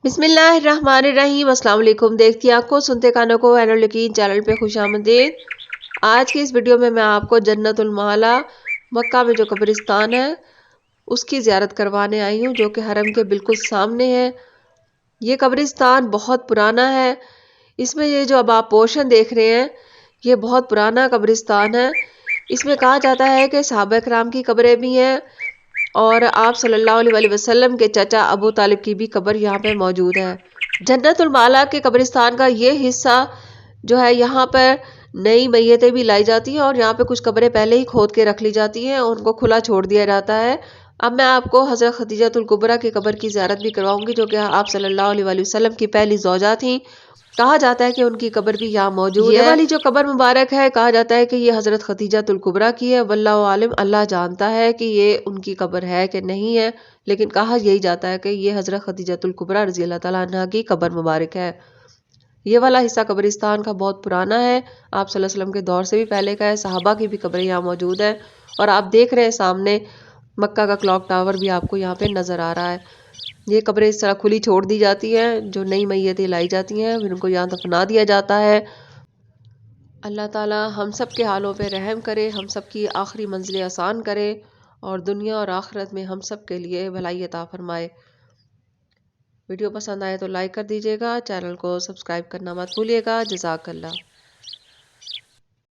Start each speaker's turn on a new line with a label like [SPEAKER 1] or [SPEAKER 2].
[SPEAKER 1] بسم اللہ الرحمن الرحیم۔ السلام علیکم۔ دیکھتی آنکھوں سنتے کانوں کو اینول یقین چینل پہ خوش آمدید۔ آج کی اس ویڈیو میں آپ کو جنت المعلی مکہ میں جو قبرستان ہے اس کی زیارت کروانے آئی ہوں، جو کہ حرم کے بالکل سامنے ہے۔ یہ قبرستان بہت پرانا ہے۔ اس میں یہ جو اب آپ پورشن دیکھ رہے ہیں یہ بہت پرانا قبرستان ہے۔ اس میں کہا جاتا ہے کہ صحابہ کرام کی قبریں بھی ہیں اور آپ صلی اللہ علیہ وسلم کے چچا ابو طالب کی بھی قبر یہاں پہ موجود ہے۔ جنت المعلی کے قبرستان کا یہ حصہ جو ہے یہاں پر نئی میتیں بھی لائی جاتی ہیں اور یہاں پہ کچھ قبریں پہلے ہی کھود کے رکھ لی جاتی ہیں اور ان کو کھلا چھوڑ دیا جاتا ہے۔ اب میں آپ کو حضرت خدیجہ الکبریٰ کی قبر کی زیارت بھی کرواؤں گی، جو کہ آپ صلی اللہ علیہ وسلم کی پہلی زوجہ تھیں۔ کہا جاتا ہے کہ ان کی قبر بھی یہاں موجود ہے۔ یہ والی جو قبر مبارک ہے کہا جاتا ہے کہ یہ حضرت خدیجہ الکبریٰ کی ہے، واللہ عالم، اللہ جانتا ہے کہ یہ ان کی قبر ہے کہ نہیں ہے، لیکن کہا یہی جاتا ہے کہ یہ حضرت خدیجہ الکبریٰ رضی اللہ تعالیٰ عنہ کی قبر مبارک ہے۔ یہ والا حصہ قبرستان کا بہت پرانا ہے، آپ صلی اللہ علیہ وسلم کے دور سے بھی پہلے کا ہے۔ صحابہ کی بھی قبریں یہاں موجود ہیں اور آپ دیکھ رہے ہیں سامنے مکہ کا کلاک ٹاور بھی آپ کو یہاں پہ نظر آ رہا ہے۔ یہ قبریں اس طرح کھلی چھوڑ دی جاتی ہیں، جو نئی میتیں لائی جاتی ہیں پھر ان کو یہاں دفنا دیا جاتا ہے۔ اللہ تعالی ہم سب کے حالوں پہ رحم کرے، ہم سب کی آخری منزلیں آسان کرے اور دنیا اور آخرت میں ہم سب کے لیے بھلائی عطا فرمائے۔ ویڈیو پسند آئے تو لائک کر دیجیے گا، چینل کو سبسکرائب کرنا مت بھولیے گا۔ جزاک اللہ۔